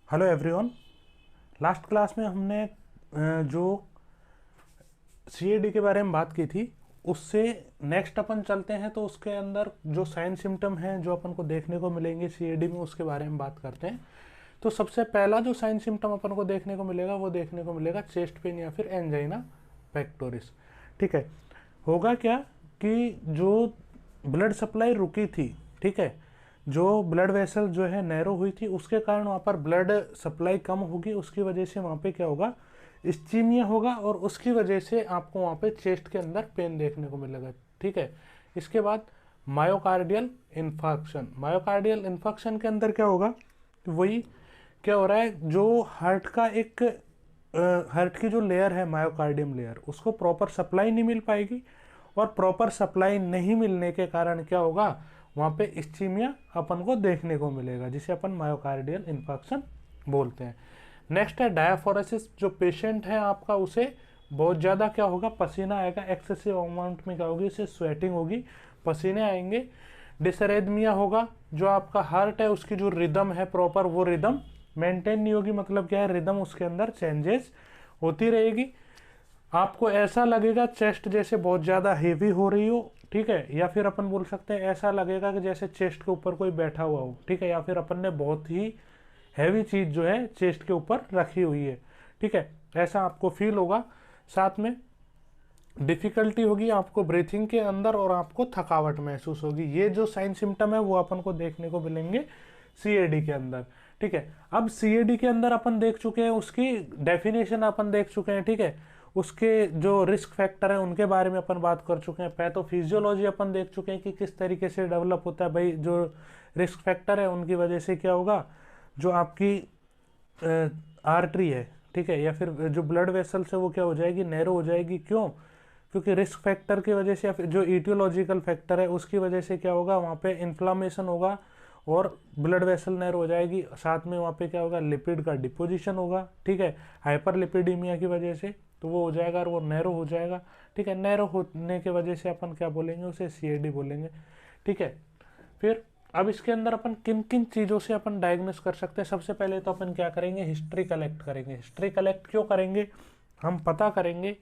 Hello everyone. Last class में हमने जो सीएडी के बारे में बात की थी उससे नेक्स्ट अपन चलते हैं। तो उसके अंदर जो साइन सिम्टम हैं जो अपन को देखने को मिलेंगे सीएडी में, उसके बारे में बात करते हैं। तो सबसे पहला जो साइन सिम्टम अपन को देखने को मिलेगा वो देखने को मिलेगा चेस्ट पेन या फिर एंजाइना पेक्टोरिस। ठीक है, होगा क्या कि जो ब्लड सप्लाई रुकी थी, ठीक है, जो ब्लड वेसल जो है नैरो हुई थी, उसके कारण वहाँ पर ब्लड सप्लाई कम होगी। उसकी वजह से वहाँ पे क्या होगा, इस्चीमिया होगा और उसकी वजह से आपको वहाँ पे चेस्ट के अंदर पेन देखने को मिलेगा। ठीक है, इसके बाद मायोकार्डियल इन्फाक्शन। मायोकार्डियल इन्फाक्शन के अंदर क्या होगा, वही क्या हो रहा है, जो हार्ट का एक हार्ट की जो लेयर है मायोकार्डियम लेयर, उसको प्रॉपर सप्लाई नहीं मिल पाएगी और प्रॉपर सप्लाई नहीं मिलने के कारण क्या होगा, वहाँ पे इस्चीमिया अपन को देखने को मिलेगा, जिसे अपन मायोकार्डियल इन्फाक्शन बोलते हैं। नेक्स्ट है डायाफोरेसिस। जो पेशेंट है आपका, उसे बहुत ज़्यादा क्या होगा, पसीना आएगा, एक्सेसिव अमाउंट में क्या होगी, उसे स्वेटिंग होगी, पसीने आएंगे। डिसरेदमिया होगा, जो आपका हार्ट है उसकी जो रिदम है प्रॉपर, वो रिदम मेंटेन नहीं होगी। मतलब क्या है, रिदम उसके अंदर चेंजेस होती रहेगी। आपको ऐसा लगेगा चेस्ट जैसे बहुत ज़्यादा हेवी हो रही हो, ठीक है, या फिर अपन बोल सकते हैं ऐसा लगेगा कि जैसे चेस्ट के ऊपर कोई बैठा हुआ हो, ठीक है, या फिर अपन ने बहुत ही हैवी चीज़ जो है चेस्ट के ऊपर रखी हुई है, ठीक है, ऐसा आपको फील होगा। साथ में डिफ़िकल्टी होगी आपको ब्रीथिंग के अंदर और आपको थकावट महसूस होगी। ये जो साइन सिम्टम है वो अपन को देखने को मिलेंगे सीएडी के अंदर। ठीक है, अब सीएडी के अंदर अपन देख चुके हैं, उसकी डेफिनेशन अपन देख चुके हैं, ठीक है, उसके जो रिस्क फैक्टर हैं उनके बारे में अपन बात कर चुके हैं। पैथोफिजियोलॉजी अपन देख चुके हैं कि किस तरीके से डेवलप होता है। भाई जो रिस्क फैक्टर है उनकी वजह से क्या होगा, जो आपकी आर्टरी है, ठीक है, या फिर जो ब्लड वेसल्स है वो क्या हो जाएगी, नैरो हो जाएगी। क्यों? क्योंकि रिस्क फैक्टर की वजह से या फिर जो ईटियोलॉजिकल फैक्टर है उसकी वजह से क्या होगा, वहाँ पे इन्फ्लामेशन होगा और ब्लड वेसल नैरो हो जाएगी। साथ में वहाँ पे क्या होगा, लिपिड का डिपोजिशन होगा, ठीक है, हाइपरलिपिडीमिया की वजह से, तो वो हो जाएगा और वो नैरो हो जाएगा। ठीक है, नैरो होने की वजह से अपन क्या बोलेंगे, उसे सीएडी बोलेंगे। ठीक है, फिर अब इसके अंदर अपन किन किन चीज़ों से अपन डायग्नोस कर सकते हैं। सबसे पहले तो अपन क्या करेंगे, हिस्ट्री कलेक्ट करेंगे। हिस्ट्री कलेक्ट क्यों करेंगे, हम पता करेंगे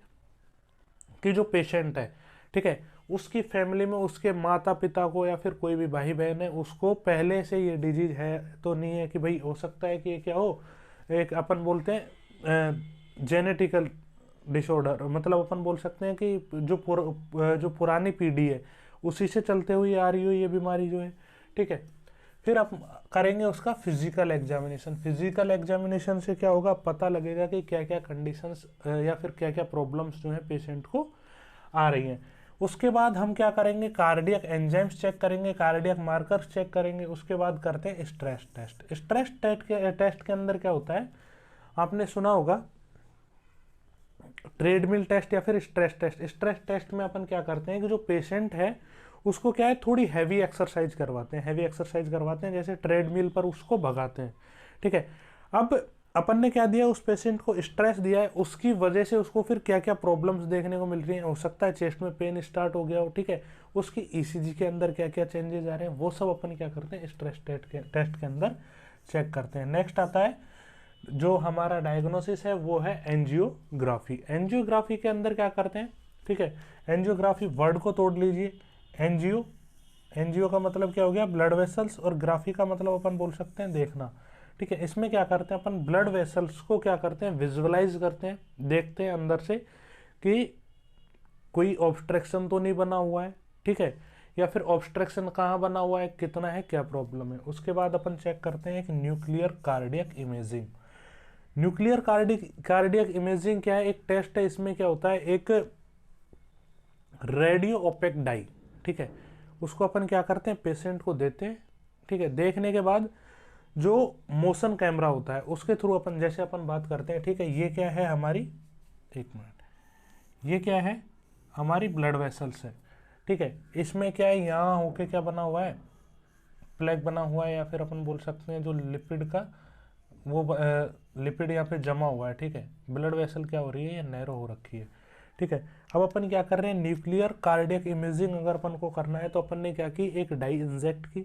कि जो पेशेंट है, ठीक है, उसकी फैमिली में उसके माता पिता को या फिर कोई भी भाई बहन है उसको पहले से ये डिजीज है तो नहीं है। कि भाई हो सकता है कि ये क्या हो, एक अपन बोलते हैं जेनेटिकल डिसऑर्डर, मतलब अपन बोल सकते हैं कि जो पुरानी पीढ़ी है उसी से चलते हुए आ रही हो ये बीमारी जो है। ठीक है, फिर आप करेंगे उसका फिजिकल एग्जामिनेशन। फिजिकल एग्जामिनेशन से क्या होगा, पता लगेगा कि क्या क्या कंडीशंस या फिर क्या क्या प्रॉब्लम्स जो है पेशेंट को आ रही हैं। उसके बाद हम क्या करेंगे, कार्डियक एंजाइम्स चेक करेंगे, कार्डियक मार्कर्स चेक करेंगे। उसके बाद करते हैं स्ट्रेस टेस्ट। स्ट्रेस टेस्ट के अंदर क्या होता है, आपने सुना होगा ट्रेडमिल टेस्ट या फिर स्ट्रेस टेस्ट। स्ट्रेस टेस्ट में अपन क्या करते हैं कि जो पेशेंट है उसको क्या है, थोड़ी हैवी एक्सरसाइज करवाते हैं। हैवी एक्सरसाइज करवाते हैं, जैसे ट्रेडमिल पर उसको भगाते हैं। ठीक है, अब अपन ने क्या दिया, उस पेशेंट को स्ट्रेस दिया है, उसकी वजह से उसको फिर क्या क्या प्रॉब्लम्स देखने को मिल रही हैं। हो सकता है चेस्ट में पेन स्टार्ट हो गया हो, ठीक है, उसकी ईसीजी के अंदर क्या क्या चेंजेस आ रहे हैं, वो सब अपन क्या करते हैं स्ट्रेस टेस्ट के अंदर चेक करते हैं। नेक्स्ट आता है जो हमारा डायग्नोसिस है वो है एंजियोग्राफी। एंजियोग्राफी के अंदर क्या करते हैं, ठीक है, एंजियोग्राफी वर्ड को तोड़ लीजिए। एंजियो, एंजियो का मतलब क्या हो गया, ब्लड वेसल्स, और ग्राफी का मतलब अपन बोल सकते हैं देखना। ठीक है, इसमें क्या करते हैं अपन, ब्लड वेसल्स को क्या करते हैं, विजुअलाइज करते हैं, देखते हैं अंदर से कि कोई ऑब्स्ट्रक्शन तो नहीं बना हुआ है, ठीक है, या फिर ऑब्स्ट्रक्शन कहाँ बना हुआ है, कितना है, क्या प्रॉब्लम है। उसके बाद अपन चेक करते हैं एक nuclear cardiac imaging. Nuclear cardiac imaging क्या है, एक टेस्ट है। इसमें क्या होता है, एक रेडियो ओपेक डाई, ठीक है, उसको अपन क्या करते हैं, पेशेंट को देते हैं। ठीक है, देखने के बाद जो मोशन कैमरा होता है उसके थ्रू अपन, जैसे अपन बात करते हैं, ठीक है, ये क्या है हमारी, एक मिनट, ये क्या है हमारी ब्लड वेसल्स है। ठीक है, इसमें क्या है, यहाँ होके क्या बना हुआ है, प्लेग बना हुआ है, या फिर अपन बोल सकते हैं जो लिपिड का वो लिपिड यहाँ पे जमा हुआ है। ठीक है, ब्लड वेसल क्या हो रही है, ये नैरो हो रखी है। ठीक है, अब अपन क्या कर रहे हैं, न्यूक्लियर कार्डियक इमेजिंग अगर अपन को करना है तो अपन ने क्या की, एक डाई इंजेक्ट की।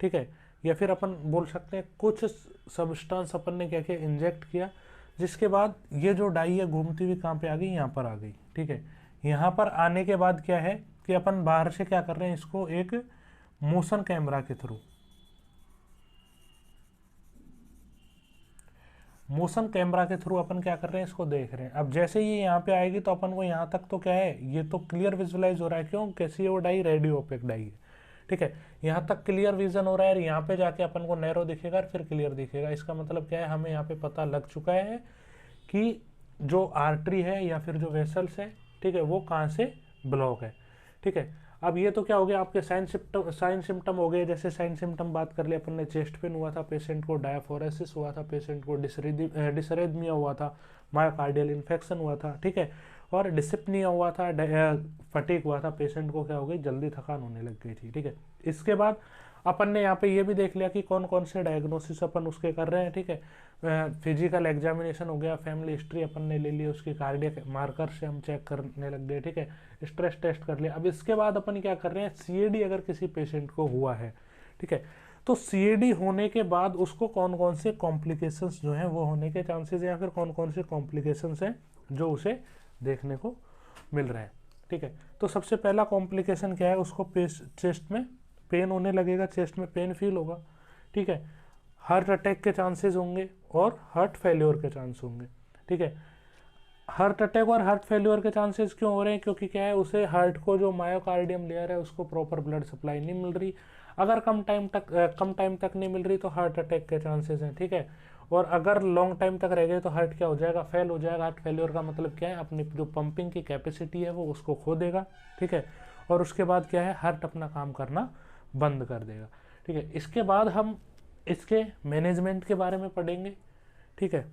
ठीक है, या फिर अपन बोल सकते हैं कुछ सब्सटेंस अपन ने क्या किया, इंजेक्ट किया, जिसके बाद ये जो डाई है घूमती हुई कहाँ पे आ गई, यहाँ पर आ गई। ठीक है, यहाँ पर आने के बाद क्या है कि अपन बाहर से क्या कर रहे हैं, इसको एक मोशन कैमरा के थ्रू, मोशन कैमरा के थ्रू अपन क्या कर रहे हैं, इसको देख रहे हैं। अब जैसे ये यहाँ पे आएगी तो अपन को यहाँ तक तो क्या है, ये तो क्लियर विजुअलाइज हो रहा है, क्यों, कैसी है वो डाई, रेडियो ओपेक डाई है। ठीक है, यहाँ तक क्लियर विजन हो रहा है, यहाँ पे जाके अपन को नैरो दिखेगा फिर क्लियर दिखेगा। इसका मतलब क्या है, हमें यहाँ पे पता लग चुका है कि जो आर्टरी है या फिर जो वेसल्स है, ठीक है, वो कहाँ से ब्लॉक है। ठीक है, अब ये तो क्या हो गया, आपके साइन सिम्टम हो गए। जैसे साइन सिम्टम बात कर लिया अपन ने, चेस्ट पेन हुआ था पेशेंट को, डायफोरेसिस हुआ था पेशेंट को, डिसरेथमिया हुआ था, मायोकार्डियल इन्फेक्शन हुआ था, ठीक है, और डिसिप्निया हुआ था, फटीग हुआ था, पेशेंट को क्या हो गई, जल्दी थकान होने लग गई थी। ठीक है, इसके बाद अपन ने यहाँ पे ये भी देख लिया कि कौन कौन से डायग्नोसिस अपन उसके कर रहे हैं। ठीक है, फिजिकल एग्जामिनेशन हो गया, फैमिली हिस्ट्री अपन ने ले ली, उसकी कार्डियक मार्कर से हम चेक करने लग गए। ठीक है, स्ट्रेस टेस्ट कर लिया। अब इसके बाद अपन क्या कर रहे हैं, सीएडी अगर किसी पेशेंट को हुआ है, ठीक है, तो सीएडी होने के बाद उसको कौन कौन से कॉम्प्लिकेशंस जो हैं वो होने के चांसेस हैं, या फिर कौन कौन से कॉम्प्लिकेशंस हैं जो उसे देखने को मिल रहे हैं। ठीक है, तो सबसे पहला कॉम्प्लिकेशन क्या है, उसको चेस्ट में पेन होने लगेगा, चेस्ट में पेन फील होगा। ठीक है, हार्ट अटैक के चांसेस होंगे और हार्ट फेल्योर के चांस होंगे। ठीक है, हार्ट अटैक और हार्ट फेल्योर के चांसेस क्यों हो रहे हैं, क्योंकि क्या है, उसे हार्ट को जो मायोकार्डियम लेयर है उसको प्रॉपर ब्लड सप्लाई नहीं मिल रही। अगर कम टाइम तक नहीं मिल रही तो हार्ट अटैक के चांसेस हैं। ठीक है, और अगर लॉन्ग टाइम तक रह गए तो हार्ट क्या हो जाएगा, फेल हो जाएगा। हार्ट फेल्योर का मतलब क्या है, अपनी जो पंपिंग की कैपेसिटी है वो उसको खो देगा। ठीक है, और उसके बाद क्या है, हार्ट अपना काम करना बंद कर देगा। ठीक है, इसके बाद हम इसके मैनेजमेंट के बारे में पढ़ेंगे। ठीक है,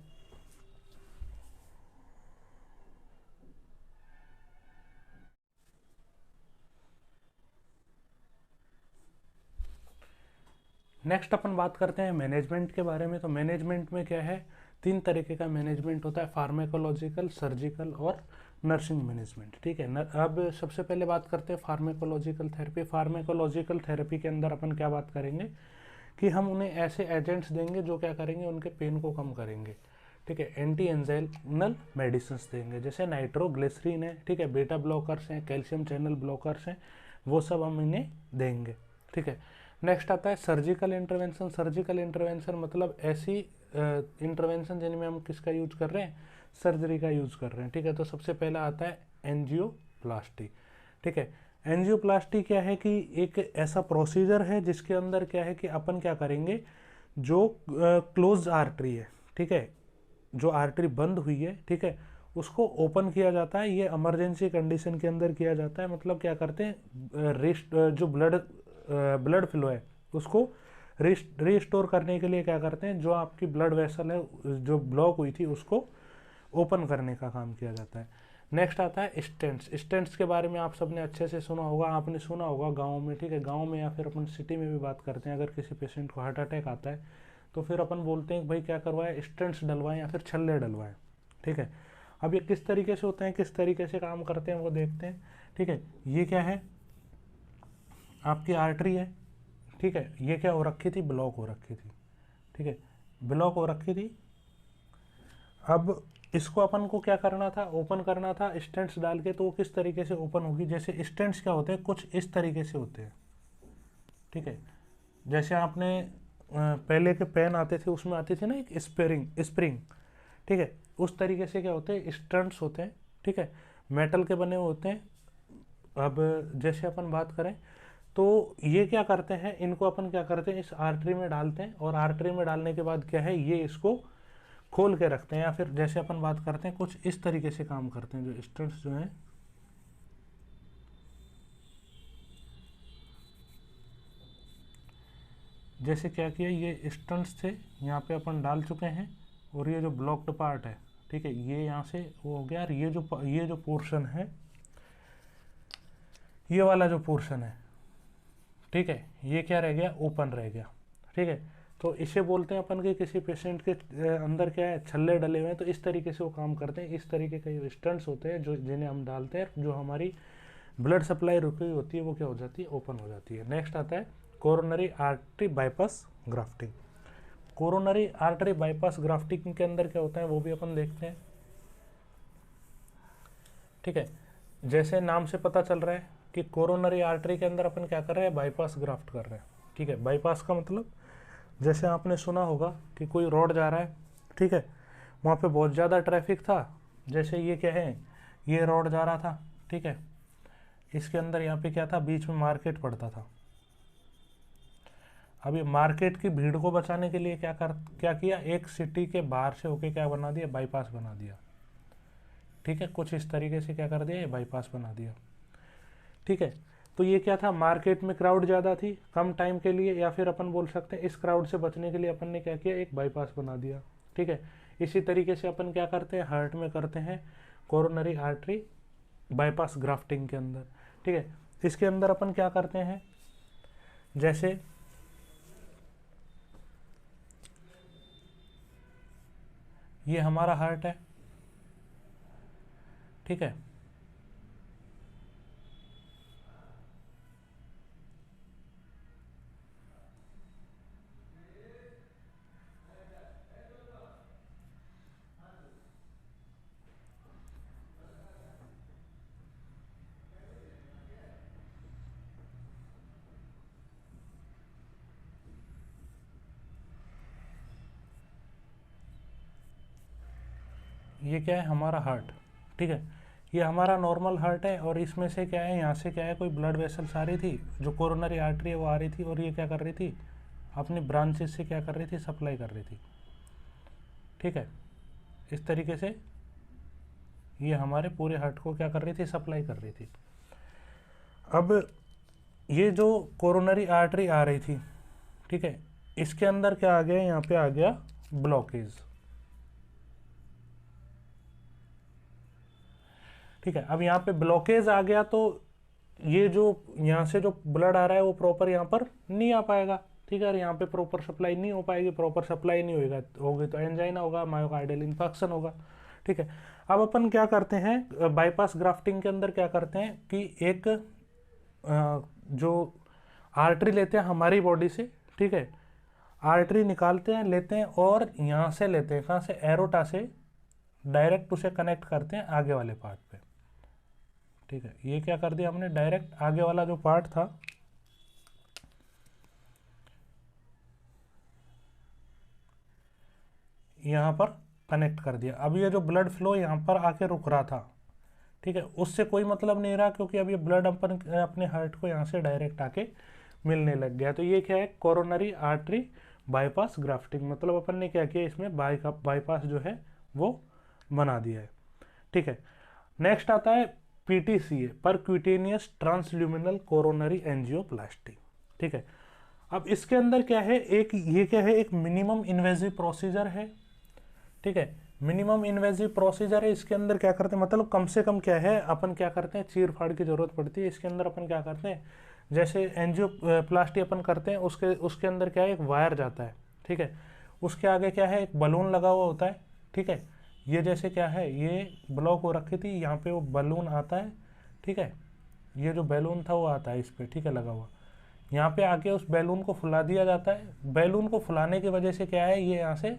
नेक्स्ट अपन बात करते हैं मैनेजमेंट के बारे में। तो मैनेजमेंट में क्या है, 3 तरीके का मैनेजमेंट होता है, फार्मेकोलॉजिकल, सर्जिकल और नर्सिंग मैनेजमेंट। ठीक है, अब सबसे पहले बात करते हैं फार्मेकोलॉजिकल थेरेपी। फार्मेकोलॉजिकल थेरेपी के अंदर अपन क्या बात करेंगे कि हम उन्हें ऐसे एजेंट्स देंगे जो क्या करेंगे, उनके पेन को कम करेंगे। ठीक है, एंटी एंजाइनल मेडिसिन देंगे, जैसे नाइट्रोग्लिसरीन है, ठीक है, बीटा ब्लॉकर्स हैं, कैल्शियम चैनल ब्लॉकर्स हैं, वो सब हम इन्हें देंगे। ठीक है, नेक्स्ट आता है सर्जिकल इंटरवेंशन। सर्जिकल इंटरवेंशन मतलब ऐसी इंटरवेंशन जिनमें हम किसका यूज कर रहे हैं, सर्जरी का यूज कर रहे हैं। ठीक है, तो सबसे पहला आता है एंजियोप्लास्टी। ठीक है, एंजियोप्लास्टी क्या है कि एक ऐसा प्रोसीजर है जिसके अंदर क्या है कि अपन क्या करेंगे, जो क्लोज आर्टरी है, ठीक है, जो आर्टरी बंद हुई है, ठीक है, उसको ओपन किया जाता है। ये इमरजेंसी कंडीशन के अंदर किया जाता है। मतलब क्या करते हैं, जो ब्लड फ्लो है उसको रिस्टोर करने के लिए क्या करते हैं, जो आपकी ब्लड वेसल है जो ब्लॉक हुई थी उसको ओपन करने का काम किया जाता है। नेक्स्ट आता है स्टेंट्स। स्टेंट्स के बारे में आप सबने अच्छे से सुना होगा, आपने सुना होगा गाँव में। ठीक है, गाँव में या फिर अपन सिटी में भी बात करते हैं, अगर किसी पेशेंट को हार्ट अटैक आता है तो फिर अपन बोलते हैं भाई क्या करवाएं, स्टेंट्स डलवाएं या फिर छल्ले डलवाएं। ठीक है, अब ये किस तरीके से होते हैं, किस तरीके से काम करते हैं वो देखते हैं। ठीक है, ये क्या है, आपकी आर्टरी है। ठीक है, ये क्या हो रखी थी, ब्लॉक हो रखी थी। ठीक है, ब्लॉक हो रखी थी। अब इसको अपन को क्या करना था, ओपन करना था स्टेंट्स डाल के। तो वो किस तरीके से ओपन होगी, जैसे स्टेंट्स क्या होते हैं, कुछ इस तरीके से होते हैं। ठीक है, जैसे आपने पहले के पेन आते थे उसमें आती थी ना एक स्प्रिंग। ठीक है, उस तरीके से क्या होते हैं, स्टेंट्स होते हैं। ठीक है, मेटल के बने हुए होते हैं। अब जैसे अपन बात करें तो ये क्या करते हैं, इनको अपन क्या करते हैं, इस आर्टरी में डालते हैं, और आर्टरी में डालने के बाद क्या है, ये इसको खोल के रखते हैं, या फिर जैसे अपन बात करते हैं कुछ इस तरीके से काम करते हैं। जो स्टेंट्स जो हैं, जैसे क्या किया, ये स्टेंट्स थे यहाँ पे अपन डाल चुके हैं, और ये जो ब्लॉक्ड पार्ट है, ठीक है, ये यहाँ से वो हो गया। और ये जो पोर्शन है, ये वाला जो पोर्शन है, ठीक है, ये क्या रह गया, ओपन रह गया। ठीक है, तो इसे बोलते हैं अपन के किसी पेशेंट के अंदर क्या है, छल्ले डले हुए हैं। तो इस तरीके से वो काम करते हैं। इस तरीके के जो स्टंट्स होते हैं, जो जिन्हें हम डालते हैं, जो हमारी ब्लड सप्लाई रुकी हुई होती है वो क्या हो जाती है, ओपन हो जाती है। नेक्स्ट आता है coronary artery bypass grafting. Coronary artery bypass grafting के अंदर क्या होता है वो भी अपन देखते हैं। ठीक है, जैसे नाम से पता चल रहा है कि कोरोनरी आर्टरी के अंदर अपन क्या कर रहे हैं, बाईपास ग्राफ्ट कर रहे हैं। ठीक है, बाईपास का मतलब जैसे आपने सुना होगा कि कोई रोड जा रहा है, ठीक है, वहाँ पे बहुत ज़्यादा ट्रैफिक था, जैसे ये क्या है, ये रोड जा रहा था, ठीक है, इसके अंदर यहाँ पे क्या था, बीच में मार्केट पड़ता था। अब ये मार्केट की भीड़ को बचाने के लिए क्या किया, एक सिटी के बाहर से होके क्या बना दिया, बाईपास बना दिया। ठीक है, कुछ इस तरीके से क्या कर दिया, ये बाईपास बना दिया। ठीक है, तो ये क्या था, मार्केट में क्राउड ज़्यादा थी कम टाइम के लिए, या फिर अपन बोल सकते हैं इस क्राउड से बचने के लिए अपन ने क्या किया, एक बाईपास बना दिया। ठीक है, इसी तरीके से अपन क्या करते हैं, हार्ट में करते हैं कोरोनरी आर्टरी बाईपास ग्राफ्टिंग के अंदर। ठीक है, इसके अंदर अपन क्या करते हैं, जैसे ये हमारा हार्ट है, ठीक है, ये क्या है, हमारा हार्ट। ठीक है, ये हमारा नॉर्मल हार्ट है, और इसमें से क्या है, यहाँ से क्या है, कोई ब्लड वेसल्स आ रही थी, जो कोरोनरी आर्टरी है वो आ रही थी, और ये क्या कर रही थी, अपनी ब्रांचेस से क्या कर रही थी, सप्लाई कर रही थी। ठीक है, इस तरीके से ये हमारे पूरे हार्ट को क्या कर रही थी, सप्लाई कर रही थी। अब ये जो कोरोनरी आर्टरी आ रही थी, ठीक है, इसके अंदर क्या आ गया, यहाँ पे आ गया ब्लॉकेज। ठीक है, अब यहाँ पे ब्लॉकेज आ गया तो ये जो यहाँ से जो ब्लड आ रहा है वो प्रॉपर यहाँ पर नहीं आ पाएगा। ठीक है, और यहाँ पे प्रॉपर सप्लाई नहीं हो पाएगी, प्रॉपर सप्लाई नहीं होगी तो एंजाइना होगा, मायोकार्डियल इन्फेक्शन होगा। ठीक है, अब अपन क्या करते हैं, बाईपास ग्राफ्टिंग के अंदर क्या करते हैं कि एक जो आर्टरी लेते हैं हमारी बॉडी से, ठीक है, आर्टरी निकालते हैं, लेते हैं, और यहाँ से लेते हैं, कहाँ से, एरोटा से डायरेक्ट उसे कनेक्ट करते हैं आगे वाले पार्ट पे। ठीक है, ये क्या कर दिया हमने, डायरेक्ट आगे वाला जो पार्ट था यहाँ पर कनेक्ट कर दिया। अब ये जो ब्लड फ्लो यहाँ पर आके रुक रहा था, ठीक है, उससे कोई मतलब नहीं रहा, क्योंकि अब ये ब्लड अपन अपने हार्ट को यहाँ से डायरेक्ट आके मिलने लग गया। तो ये क्या है, कोरोनरी आर्टरी बाईपास ग्राफ्टिंग, मतलब अपन ने क्या किया, इसमें बाईपास जो है वो बना दिया है। ठीक है, नेक्स्ट आता है PTCA, percutaneous transluminal coronary angioplasty. ठीक है, अब इसके अंदर क्या है, ये क्या है, एक मिनिमम इन्वेजिव प्रोसीजर है। ठीक है, मिनिमम इन्वेजिव प्रोसीजर है। इसके अंदर क्या करते हैं, मतलब कम से कम क्या है, अपन क्या करते हैं, चीर फाड़ की जरूरत पड़ती है। इसके अंदर अपन क्या करते हैं, जैसे एंजियोप्लास्टी अपन करते हैं, उसके अंदर क्या है, एक वायर जाता है। ठीक है, उसके आगे क्या है, एक बलून लगा हुआ होता है। ठीक है, ये जैसे क्या है, ये ब्लॉक हो रखी थी, यहाँ पे वो बलून आता है। ठीक है, ये जो बैलून था वो आता है इस पर, ठीक है, लगा हुआ, यहाँ पे आके उस बैलून को फुला दिया जाता है। बैलून को फुलाने की वजह से क्या है, ये यहाँ से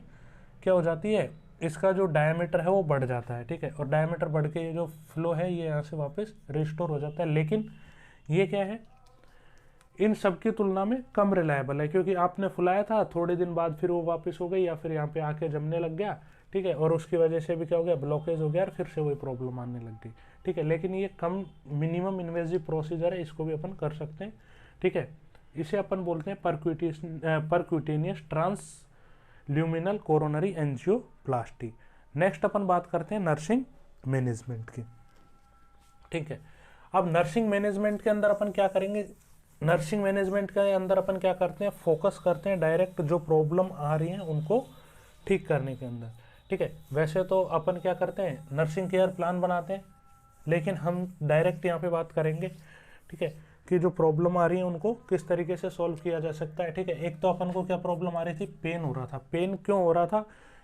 क्या हो जाती है, इसका जो डायमीटर है वो बढ़ जाता है। ठीक है, और डायमीटर बढ़ के ये जो फ्लो है ये यहाँ से वापस रिस्टोर हो जाता है। लेकिन ये क्या है, इन सब की तुलना में कम रिलायबल है, क्योंकि आपने फुलाया था, थोड़े दिन बाद फिर वो वापस हो गई, या फिर यहाँ पे आके जमने लग गया। ठीक है, और उसकी वजह से भी क्या हो गया, ब्लॉकेज हो गया, और फिर से वही प्रॉब्लम आने लग गई। ठीक है, लेकिन ये कम मिनिमम इन्वेजिव प्रोसीजर है, इसको भी अपन कर सकते हैं। ठीक है, इसे अपन बोलते हैं percutaneous transluminal coronary angioplasty. Next अपन बात करते हैं नर्सिंग मैनेजमेंट की। ठीक है, अब नर्सिंग मैनेजमेंट के अंदर अपन क्या करेंगे, नर्सिंग मैनेजमेंट के अंदर अपन क्या करते हैं, फोकस करते हैं डायरेक्ट जो प्रॉब्लम आ रही है उनको ठीक करने के अंदर। ठीक है, वैसे तो अपन क्या करते हैं, नर्सिंग केयर प्लान बनाते हैं, लेकिन हम डायरेक्ट यहाँ पे बात करेंगे। ठीक है, कि जो प्रॉब्लम आ रही है उनको किस तरीके से सॉल्व किया जा सकता है। ठीक है, एक तो अपन को क्या प्रॉब्लम आ रही थी, पेन हो रहा था। पेन क्यों हो रहा था,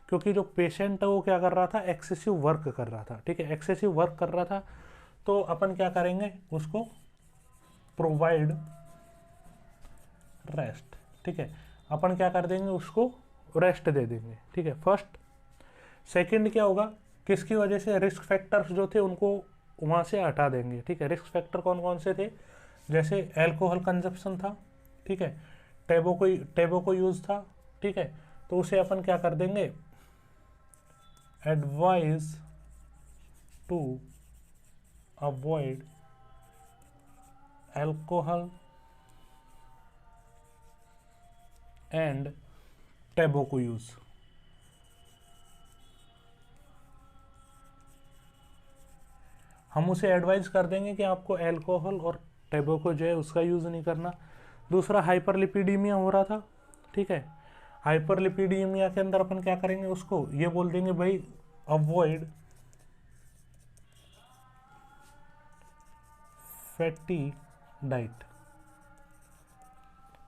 क्योंकि जो पेशेंट है वो क्या कर रहा था, एक्सेसिव वर्क कर रहा था। ठीक है, एक्सेसिव वर्क कर रहा था, तो अपन क्या करेंगे, उसको प्रोवाइड रेस्ट। ठीक है, अपन क्या कर देंगे, उसको रेस्ट दे देंगे। ठीक है, फर्स्ट। सेकंड क्या होगा, किसकी वजह से, रिस्क फैक्टर्स जो थे उनको वहाँ से हटा देंगे। ठीक है, रिस्क फैक्टर कौन कौन से थे, जैसे एल्कोहल कंजप्शन था, ठीक है, टेबोको यूज़ था। ठीक है, तो उसे अपन क्या कर देंगे, advise to avoid alcohol and tobacco use. हम उसे एडवाइज कर देंगे कि आपको एल्कोहल और टेबोको जो है उसका यूज़ नहीं करना। दूसरा, हाइपरलिपिडीमिया हो रहा था। ठीक है, हाइपरलिपिडीमिया के अंदर अपन क्या करेंगे, उसको ये बोल देंगे भाई अवॉइड फैटी डाइट।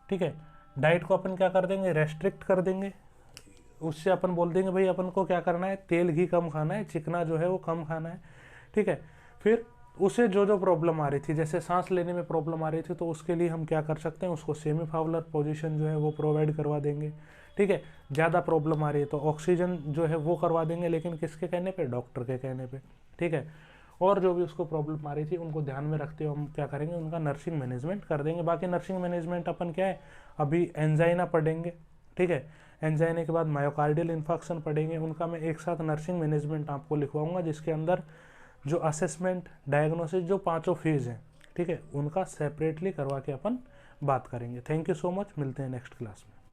ठीक है, डाइट को अपन क्या कर देंगे, रेस्ट्रिक्ट कर देंगे। उससे अपन बोल देंगे भाई अपन को क्या करना है, तेल घी कम खाना है, चिकना जो है वो कम खाना है। ठीक है, फिर उसे जो जो प्रॉब्लम आ रही थी, जैसे सांस लेने में प्रॉब्लम आ रही थी, तो उसके लिए हम क्या कर सकते हैं, उसको सेमी फाउलर पोजीशन जो है वो प्रोवाइड करवा देंगे। ठीक है, ज़्यादा प्रॉब्लम आ रही है तो ऑक्सीजन जो है वो करवा देंगे, लेकिन किसके कहने पे, डॉक्टर के कहने पे। ठीक है, और जो भी उसको प्रॉब्लम आ रही थी उनको ध्यान में रखते हुए हम क्या करेंगे, उनका नर्सिंग मैनेजमेंट कर देंगे। बाकी नर्सिंग मैनेजमेंट अपन क्या है, अभी एंजाइना पढ़ेंगे। ठीक है, एंजाइना के बाद मायोकार्डियल इन्फेक्शन पढ़ेंगे, उनका मैं एक साथ नर्सिंग मैनेजमेंट आपको लिखवाऊंगा, जिसके अंदर जो असेसमेंट, डायग्नोसिस, जो पांचों फेज हैं, ठीक है, उनका सेपरेटली करवा के अपन बात करेंगे। थैंक यू सो मच, मिलते हैं नेक्स्ट क्लास में।